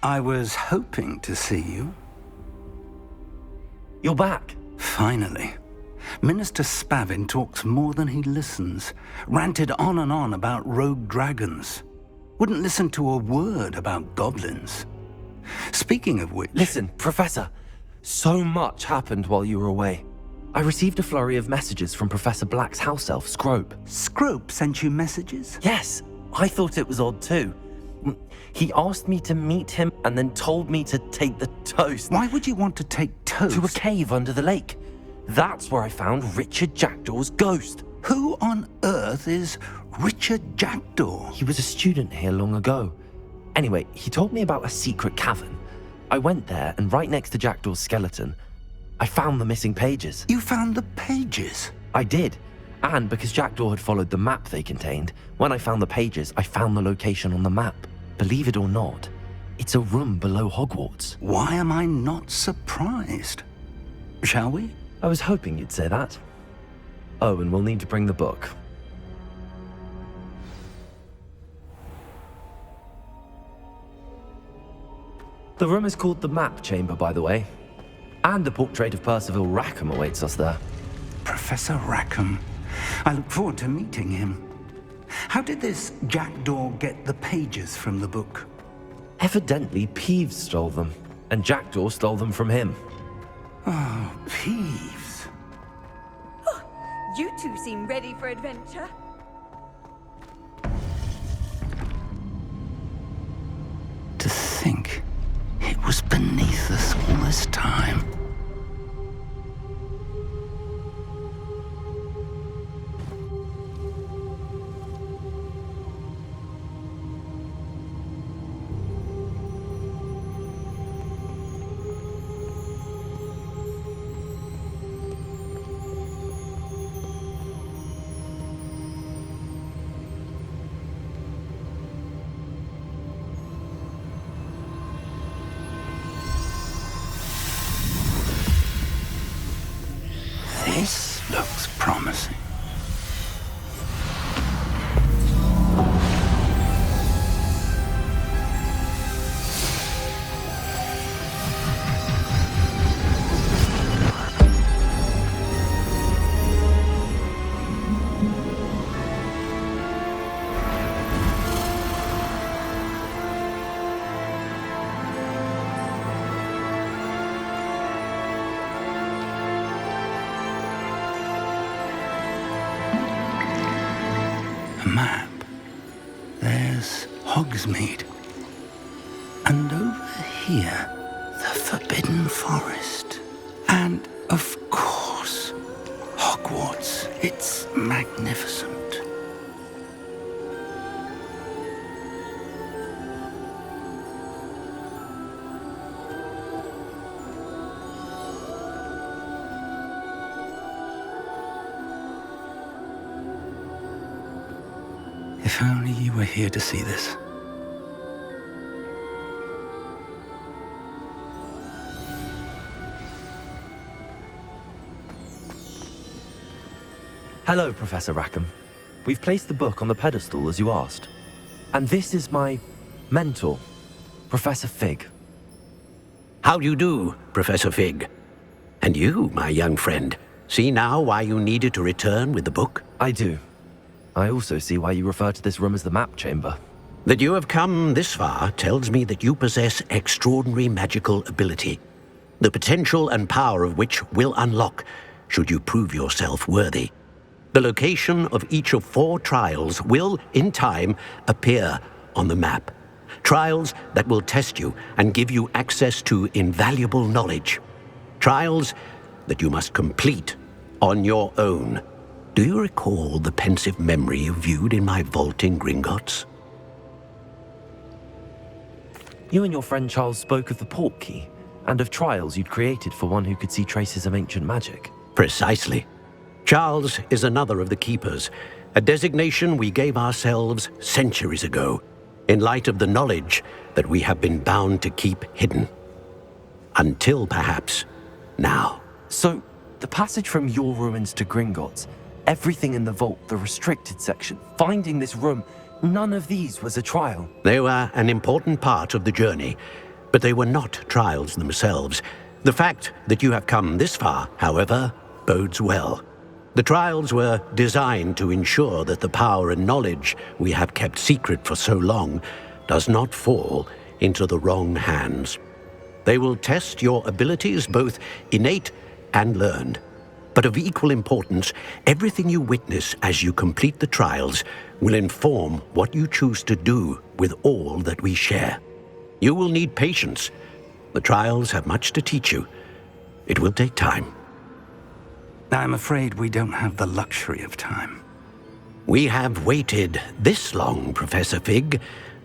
I was hoping to see you. You're back. Finally. Minister Spavin talks more than he listens. Ranted on and on about rogue dragons. Wouldn't listen to a word about goblins. Speaking of which... Listen, Professor. So much happened while you were away. I received a flurry of messages from Professor Black's house elf, Scrope. Scrope sent you messages? Yes. I thought it was odd too. He asked me to meet him and then told me to take the toast. Why would you want to take toast? To a cave under the lake. That's where I found Richard Jackdaw's ghost. Who on earth is Richard Jackdaw? He was a student here long ago. Anyway, he told me about a secret cavern. I went there, and right next to Jackdaw's skeleton, I found the missing pages. You found the pages? I did. And because Jackdaw had followed the map they contained, when I found the pages, I found the location on the map. Believe it or not, it's a room below Hogwarts. Why am I not surprised? Shall we? I was hoping you'd say that. Oh, and we'll need to bring the book. The room is called the Map Chamber, by the way. And the portrait of Percival Rackham awaits us there. Professor Rackham. I look forward to meeting him. How did this Jackdaw get the pages from the book? Evidently, Peeves stole them, and Jackdaw stole them from him. Oh, Peeves. Oh, you two seem ready for adventure. To think it was beneath us all this time. This looks promising. A map. There's Hogsmeade. And over here, the Forbidden Forest. And, of course, Hogwarts. It's magnificent. If only you were here to see this. Hello, Professor Rackham. We've placed the book on the pedestal as you asked. And this is my mentor, Professor Fig. How do you do, Professor Fig? And you, my young friend, see now why you needed to return with the book? I do. I also see why you refer to this room as the Map Chamber. That you have come this far tells me that you possess extraordinary magical ability, the potential and power of which will unlock should you prove yourself worthy. The location of each of 4 trials will, in time, appear on the map. Trials that will test you and give you access to invaluable knowledge. Trials that you must complete on your own. Do you recall the pensive memory you viewed in my vault in Gringotts? You and your friend Charles spoke of the Portkey, and of trials you'd created for one who could see traces of ancient magic. Precisely. Charles is another of the Keepers, a designation we gave ourselves centuries ago. in light of the knowledge that we have been bound to keep hidden. Until perhaps now. So, the passage from your ruins to Gringotts, everything in the vault, the restricted section, finding this room, none of these was a trial. They were an important part of the journey, but they were not trials themselves. The fact that you have come this far, however, bodes well. The trials were designed to ensure that the power and knowledge we have kept secret for so long does not fall into the wrong hands. They will test your abilities, both innate and learned. But of equal importance, everything you witness as you complete the trials will inform what you choose to do with all that we share. You will need patience. The trials have much to teach you. It will take time. I'm afraid we don't have the luxury of time. We have waited this long, Professor Fig.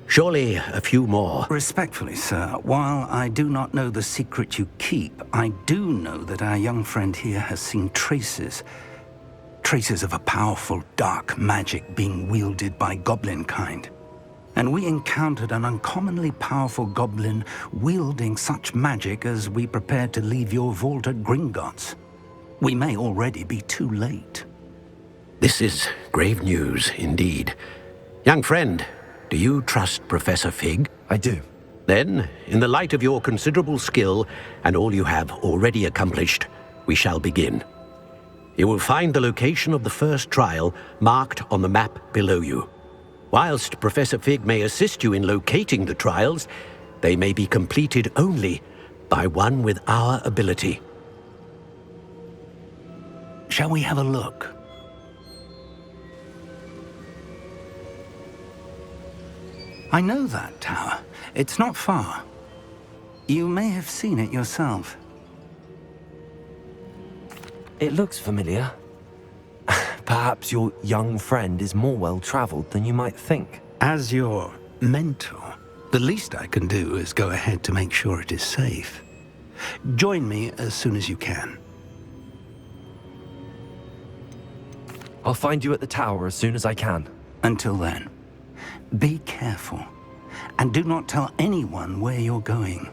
Surely a few more. Respectfully, sir, while I do not know the secret you keep, I do know that our young friend here has seen traces of a powerful dark magic being wielded by goblin kind. And we encountered an uncommonly powerful goblin wielding such magic as we prepared to leave your vault at Gringotts. We may already be too late. This is grave news indeed. Young friend, do you trust Professor Fig? I do. Then, in the light of your considerable skill and all you have already accomplished, we shall begin. You will find the location of the first trial marked on the map below you. Whilst Professor Fig may assist you in locating the trials, they may be completed only by one with our ability. Shall we have a look? I know that tower. It's not far. You may have seen it yourself. It looks familiar. Perhaps your young friend is more well-traveled than you might think. As your mentor, the least I can do is go ahead to make sure it is safe. Join me as soon as you can. I'll find you at the tower as soon as I can. Until then, be careful, and do not tell anyone where you're going.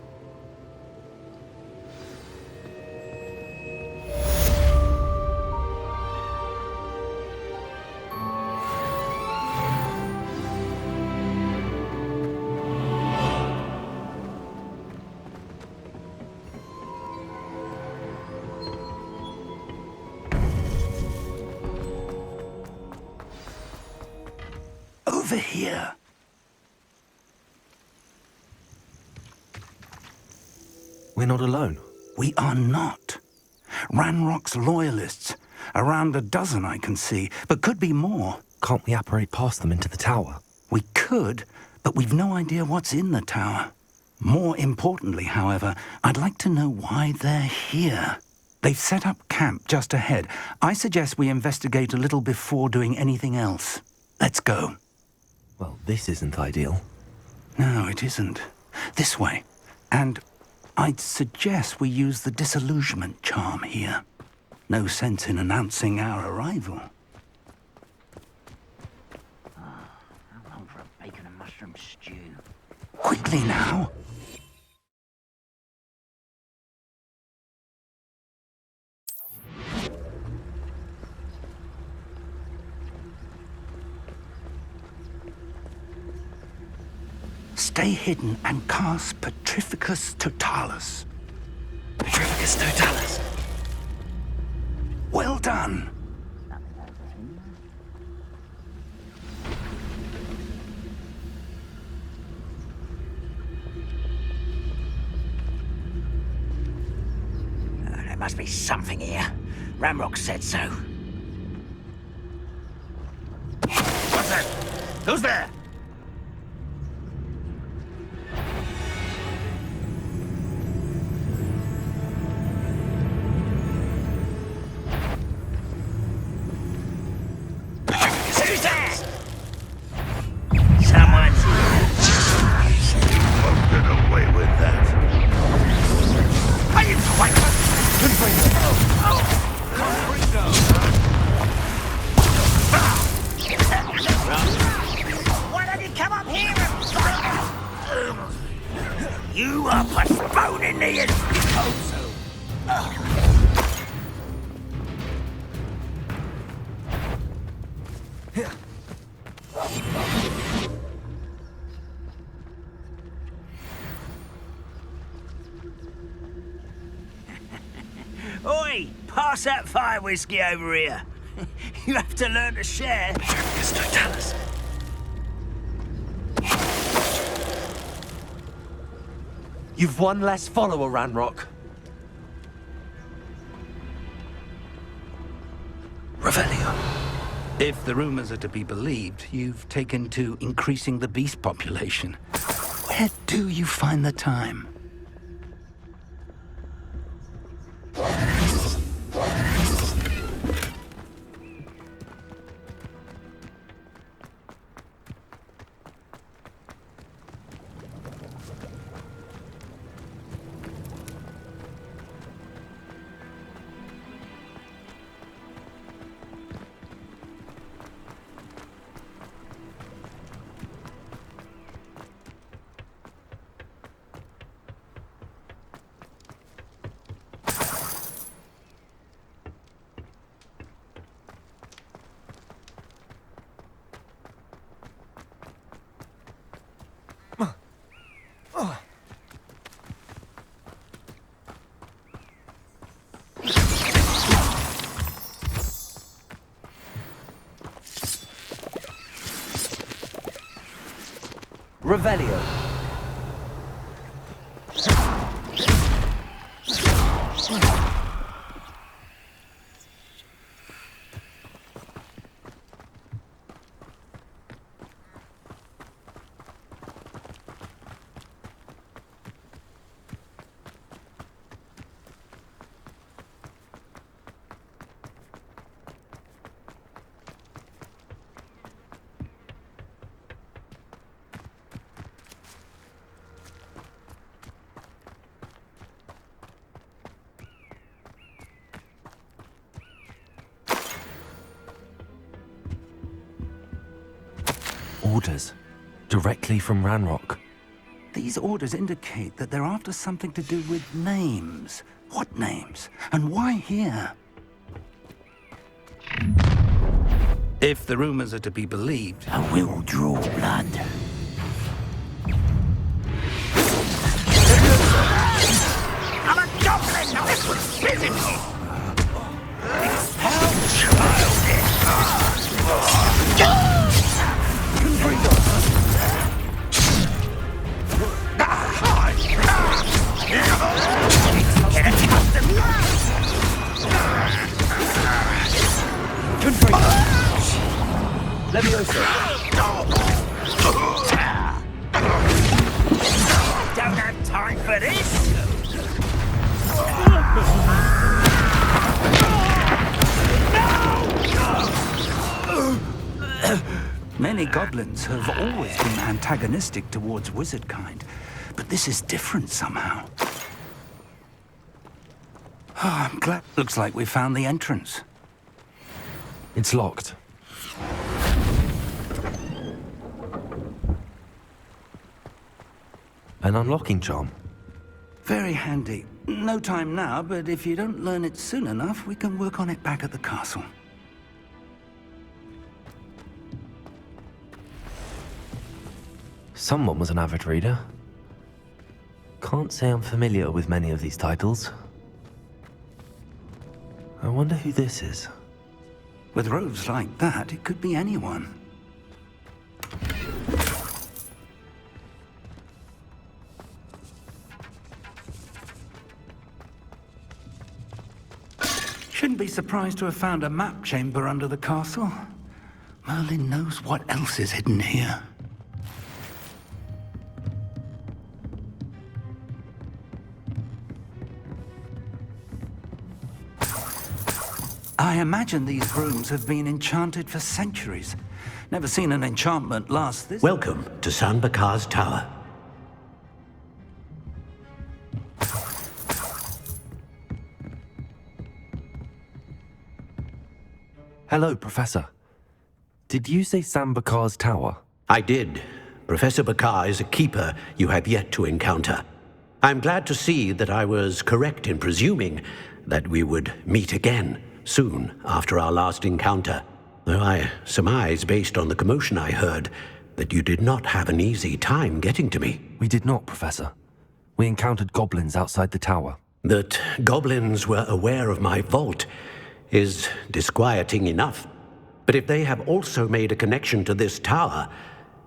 Over here. We're not alone. We are not. Ranrock's loyalists. Around a dozen I can see, but could be more. Can't we apparate past them into the tower? We could, but we've no idea what's in the tower. More importantly, however, I'd like to know why they're here. They've set up camp just ahead. I suggest we investigate a little before doing anything else. Let's go. Well, this isn't ideal. No, it isn't. This way. And I'd suggest we use the disillusionment charm here. No sense in announcing our arrival. How long for a bacon and mushroom stew? Quickly now. Stay hidden and cast Petrificus Totalis. Petrificus Totalis. Well done. There must be something here. Ramrock said so. What's that? Who's there? You are postponing the proposal. Oi! Pass that fire whiskey over here. You have to learn to share. You've one less follower, Ranrock. Revelio. If the rumors are to be believed, you've taken to increasing the beast population. Where do you find the time? Revelio. Orders. Directly from Ranrock. These orders indicate that they're after something to do with names. What names? And why here? If the rumors are to be believed, I will draw blood. I'm a goblin! This was physical! How childish! Levioso. Don't have time for this! many goblins have always been antagonistic towards wizard kind, but this is different somehow. Oh, I'm glad. Looks like we found the entrance. It's locked. An unlocking charm. Very handy. No time now, but if you don't learn it soon enough, we can work on it back at the castle. Someone was an avid reader. Can't say I'm familiar with many of these titles. I wonder who this is. With robes like that, it could be anyone. Shouldn't be surprised to have found a map chamber under the castle. Merlin knows what else is hidden here. I imagine these rooms have been enchanted for centuries. Never seen an enchantment last this... Welcome to San Bakar's Tower. Hello, Professor. Did you say Sam Bakar's Tower? I did, Professor Bakar is a keeper you have yet to encounter. I'm glad to see that I was correct in presuming that we would meet again soon after our last encounter, though I surmise, based on the commotion I heard, that you did not have an easy time getting to me. We did not, Professor. We encountered goblins outside the tower. That goblins were aware of my vault is disquieting enough. But if they have also made a connection to this tower,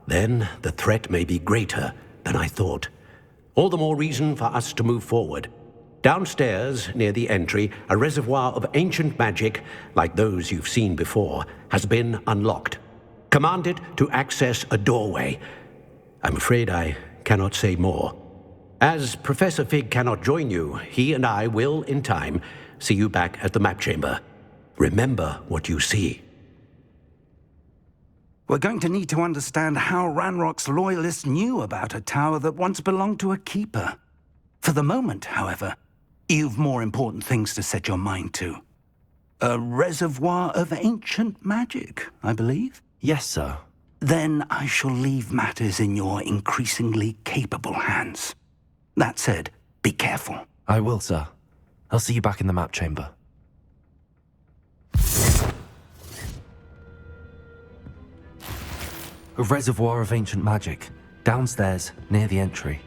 then the threat may be greater than I thought. All the more reason for us to move forward. Downstairs, near the entry, a reservoir of ancient magic, like those you've seen before, has been unlocked. Command it to access a doorway. I'm afraid I cannot say more. As Professor Fig cannot join you, he and I will, in time, see you back at the map chamber. Remember what you see. We're going to need to understand how Ranrock's loyalists knew about a tower that once belonged to a keeper. For the moment, however, you've more important things to set your mind to. A reservoir of ancient magic, I believe? Yes, sir. Then I shall leave matters in your increasingly capable hands. That said, be careful. I will, sir. I'll see you back in the map chamber. A reservoir of ancient magic, downstairs, near the entry.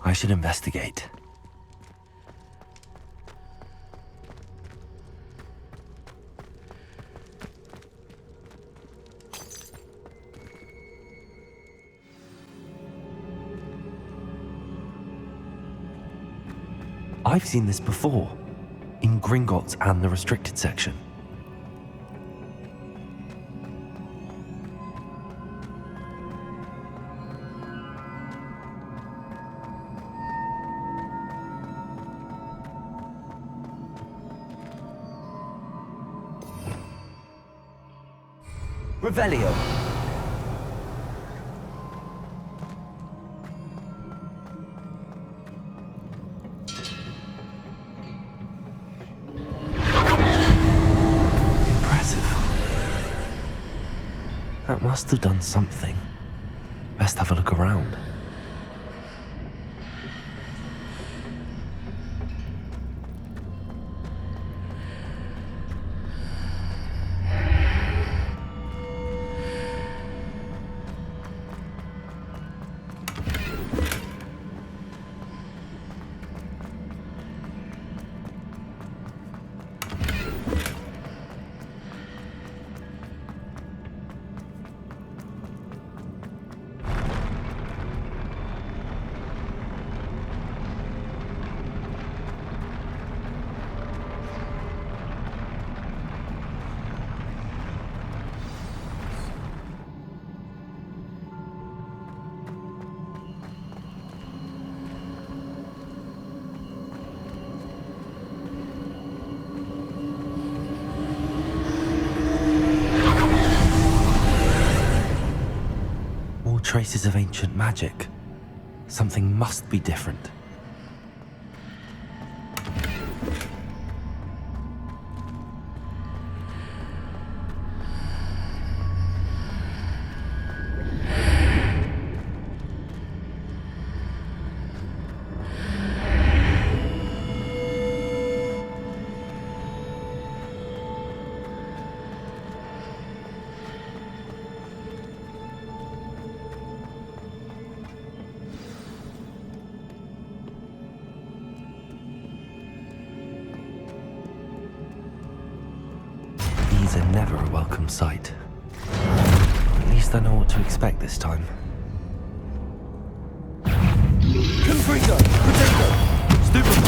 I should investigate. I've seen this before, in Gringotts and the restricted section. Revelio. Impressive. That must have done something. Best have a look around. Traces of ancient magic. Something must be different. These are never a welcome sight. At least I know what to expect this time. Confringo! Potato! Stupefy!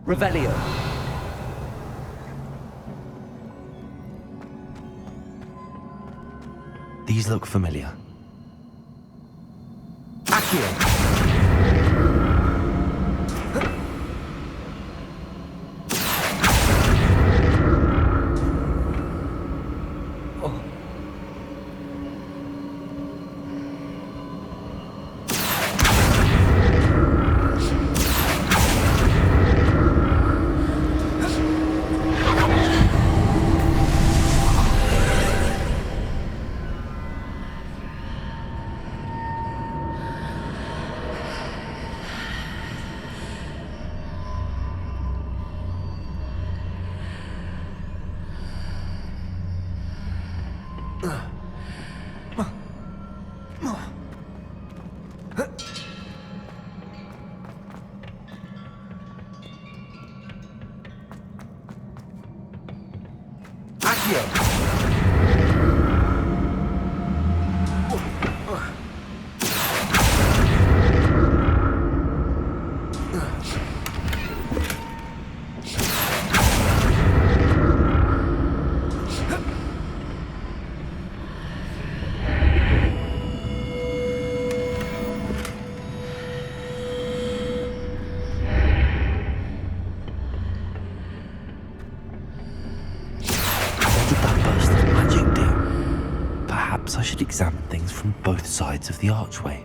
Revelio. These look familiar. Accio. I should examine things from both sides of the archway.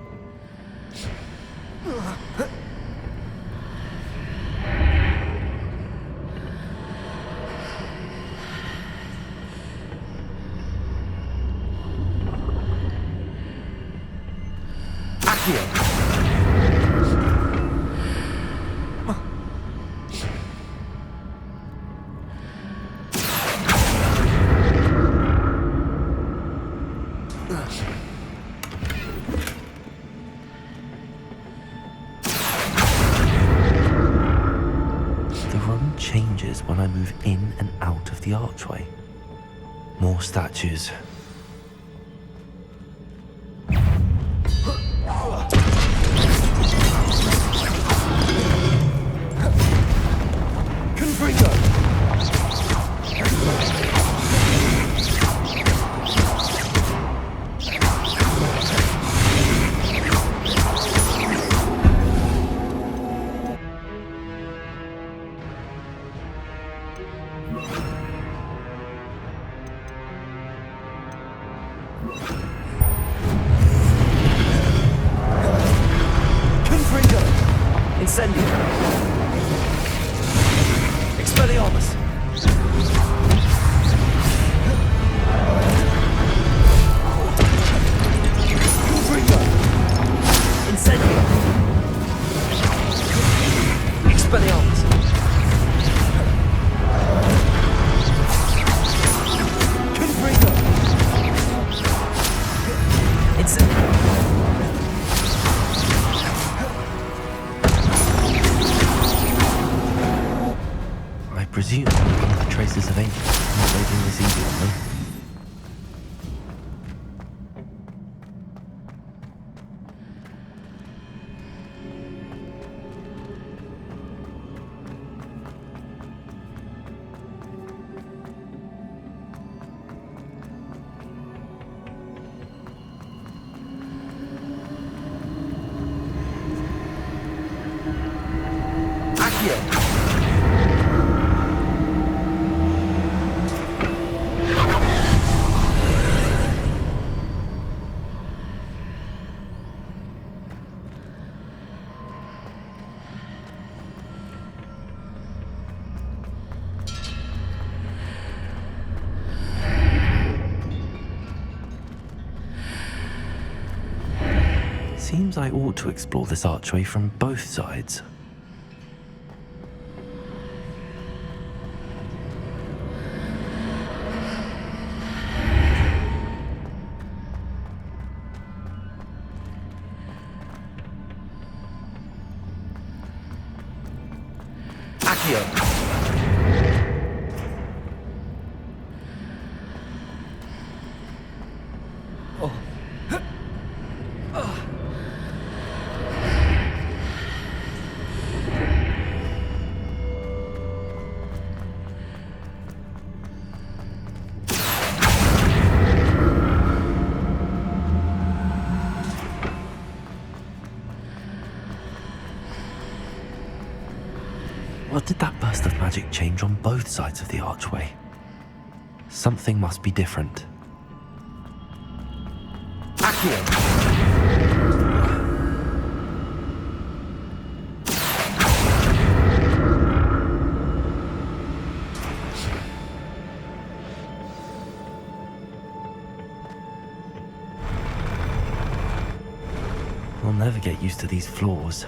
Accio! Changes when I move in and out of the archway. More statues. I presume the traces of ancient not making this easy on them. Seems I ought to explore this archway from both sides. Accio. What did that burst of magic change on both sides of the archway? Something must be different. Accio! I'll never get used to these floors.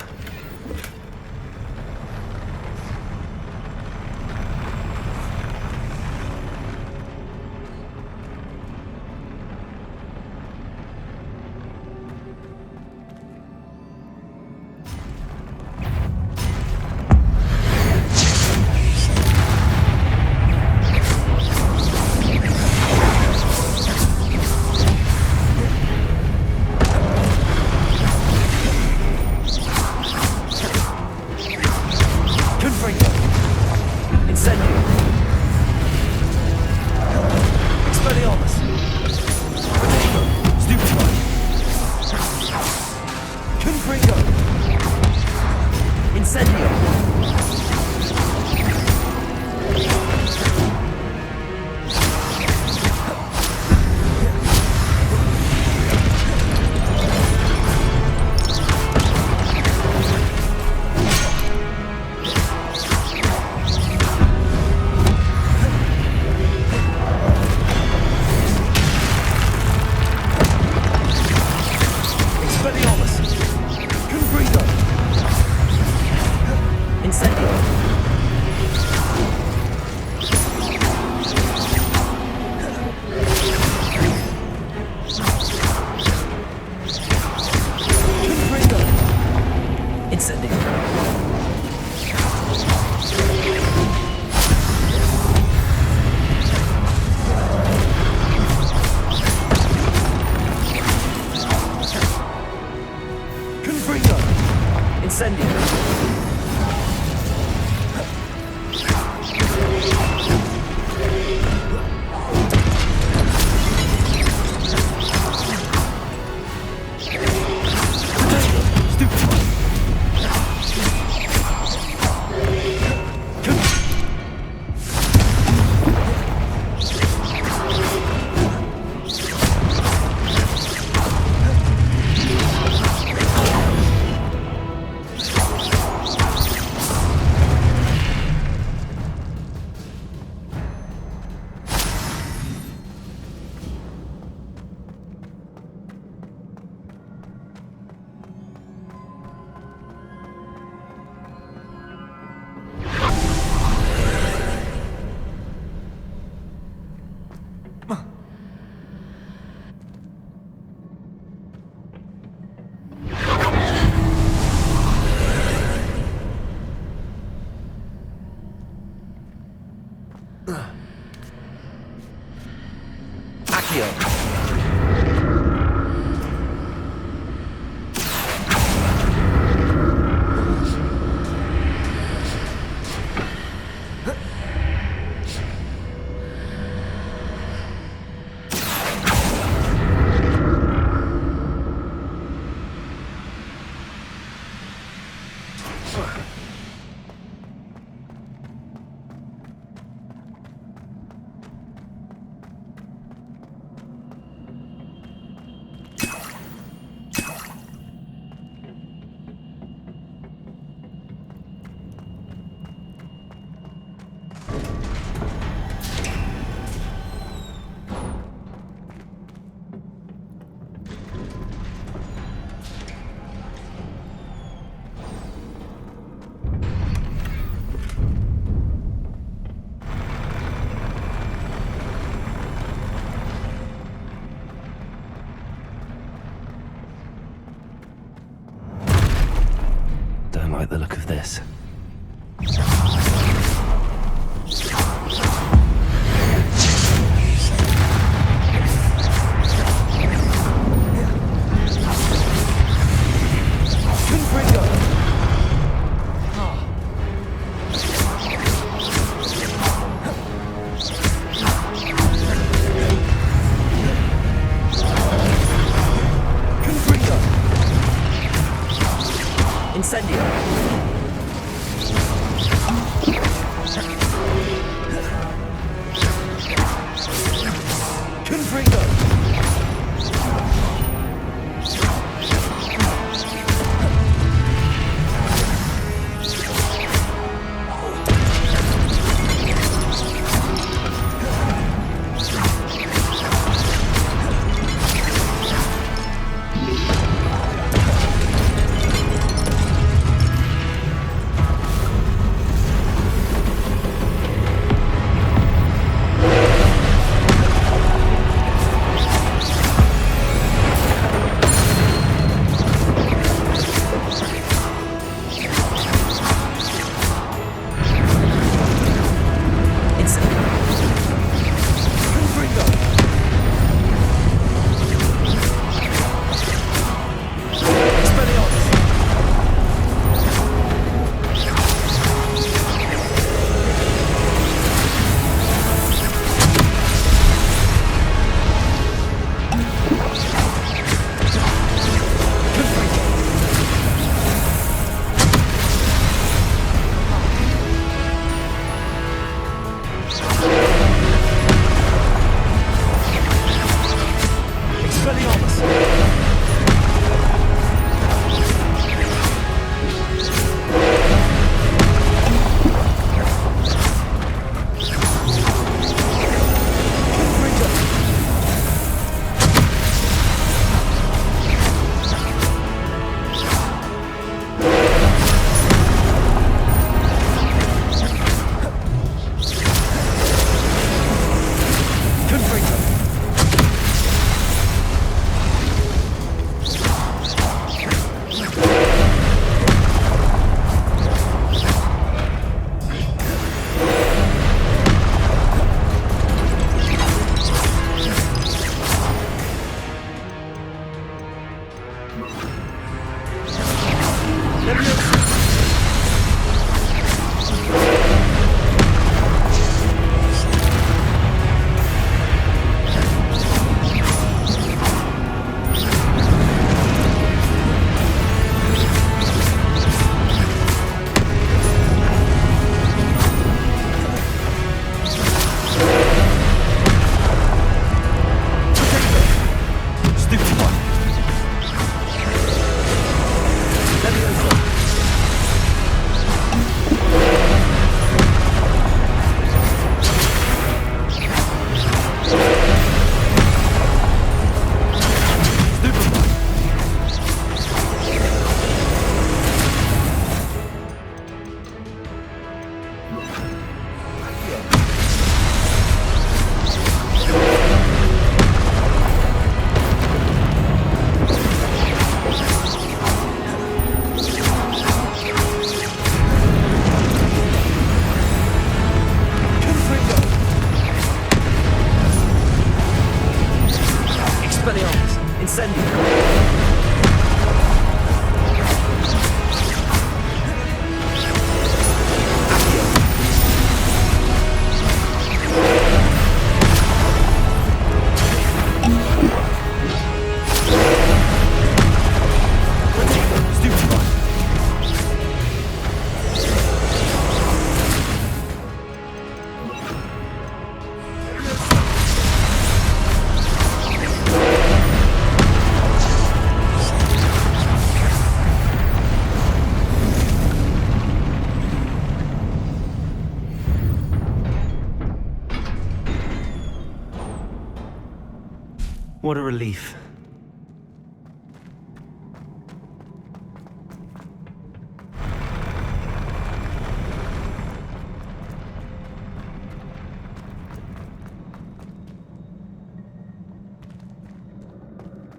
What a relief.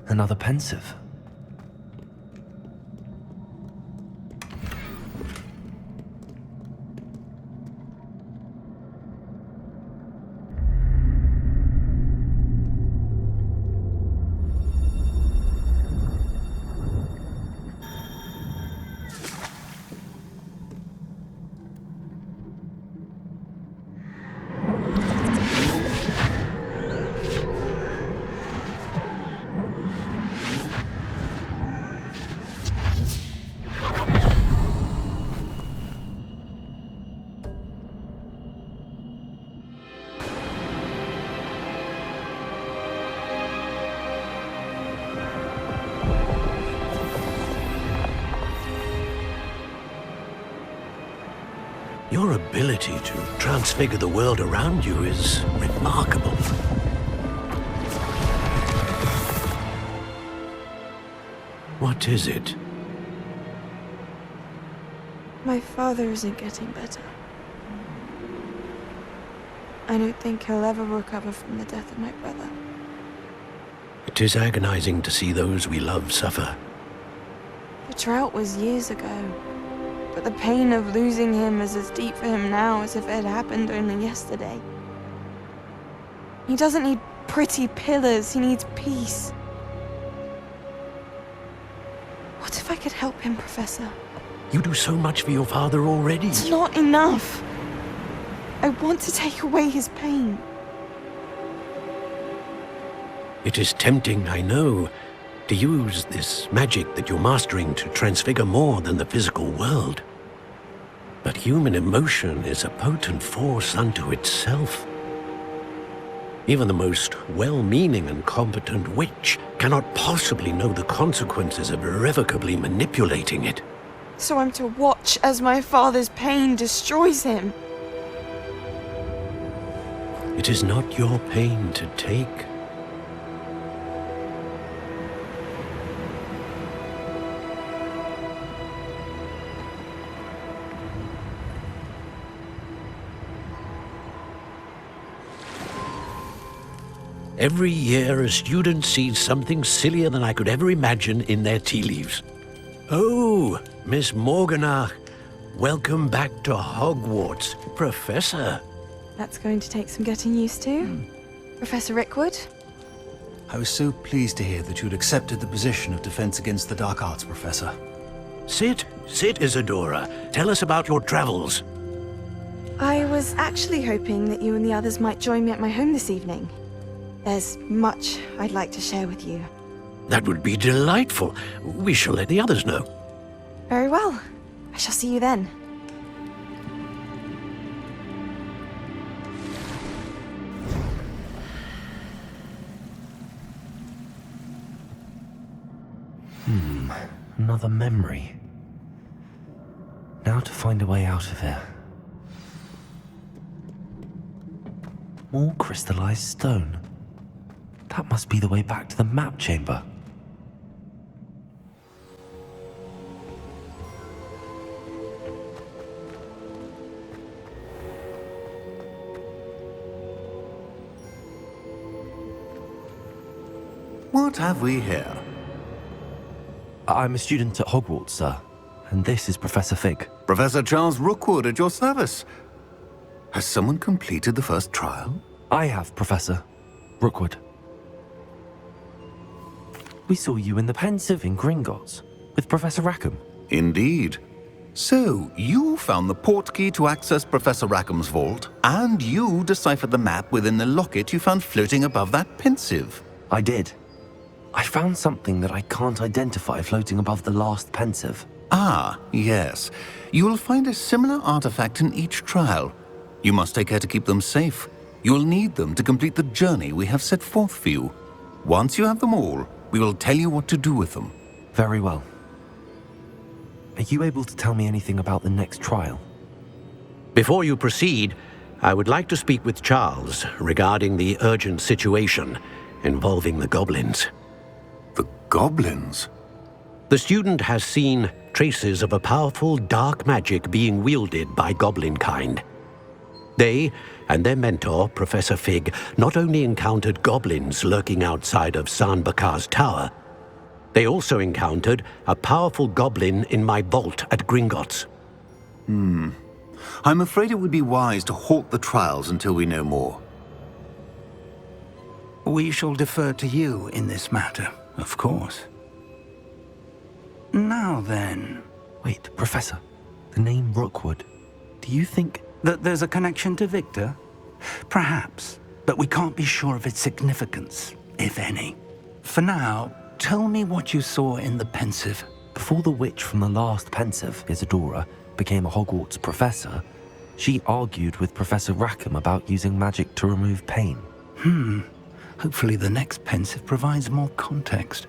Another pensive. Your ability to transfigure the world around you is remarkable. What is it? My father isn't getting better. I don't think he'll ever recover from the death of my brother. It is agonizing to see those we love suffer. The drought was years ago, but the pain of losing him is as deep for him now as if it had happened only yesterday. He doesn't need pretty pillars, he needs peace. What if I could help him, Professor? You do so much for your father already. It's not enough. I want to take away his pain. It is tempting, I know, to use this magic that you're mastering to transfigure more than the physical world. But human emotion is a potent force unto itself. Even the most well-meaning and competent witch cannot possibly know the consequences of irrevocably manipulating it. So I'm to watch as my father's pain destroys him. It is not your pain to take. Every year, a student sees something sillier than I could ever imagine in their tea leaves. Oh, Miss Morganach, welcome back to Hogwarts, Professor. That's going to take some getting used to. Professor Rickwood? I was so pleased to hear that you'd accepted the position of Defense Against the Dark Arts, Professor. Sit, Isadora. Tell us about your travels. I was actually hoping that you and the others might join me at my home this evening. There's much I'd like to share with you. That would be delightful. We shall let the others know. Very well. I shall see you then. Another memory. Now to find a way out of here. More crystallized stone. That must be the way back to the map chamber. What have we here? I'm a student at Hogwarts, sir. And this is Professor Fig. Professor Charles Rookwood at your service. Has someone completed the first trial? I have, Professor Rookwood. We saw you in the Pensive in Gringotts with Professor Rackham. Indeed. So, you found the portkey to access Professor Rackham's vault, and you deciphered the map within the locket you found floating above that Pensive. I did. I found something that I can't identify floating above the last Pensive. Ah, yes. You will find a similar artifact in each trial. You must take care to keep them safe. You will need them to complete the journey we have set forth for you. Once you have them all, we will tell you what to do with them. Very well. Are you able to tell me anything about the next trial? Before you proceed, I would like to speak with Charles regarding the urgent situation involving the goblins. The goblins? The student has seen traces of a powerful dark magic being wielded by goblin kind. They and their mentor, Professor Fig, not only encountered goblins lurking outside of Sanbakar's tower, they also encountered a powerful goblin in my vault at Gringotts. I'm afraid it would be wise to halt the trials until we know more. We shall defer to you in this matter, of course. Now then... Wait, Professor. The name Rookwood. Do you think... that there's a connection to Victor? Perhaps, but we can't be sure of its significance, if any. For now, tell me what you saw in the Pensive. Before the witch from the last Pensive, Isadora, became a Hogwarts professor, she argued with Professor Rackham about using magic to remove pain. Hopefully the next Pensive provides more context.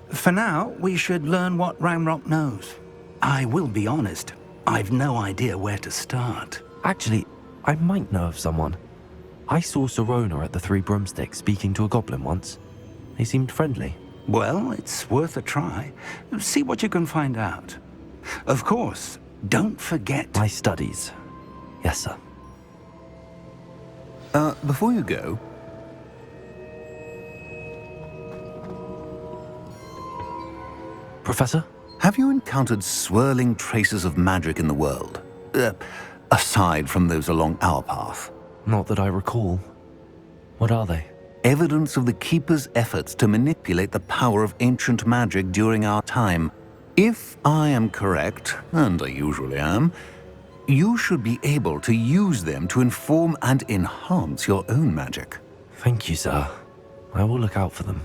For now, we should learn what Ranrock knows. I will be honest, I've no idea where to start. Actually, I might know of someone. I saw Sirona at the Three Broomsticks speaking to a goblin once. They seemed friendly. Well, it's worth a try. See what you can find out. Of course, don't forget... My studies. Yes, sir. Before you go... Professor? Have you encountered swirling traces of magic in the world? Aside from those along our path? Not that I recall. What are they? Evidence of the Keeper's efforts to manipulate the power of ancient magic during our time. If I am correct, and I usually am, you should be able to use them to inform and enhance your own magic. Thank you, sir. I will look out for them.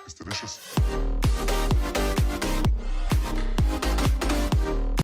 It's delicious.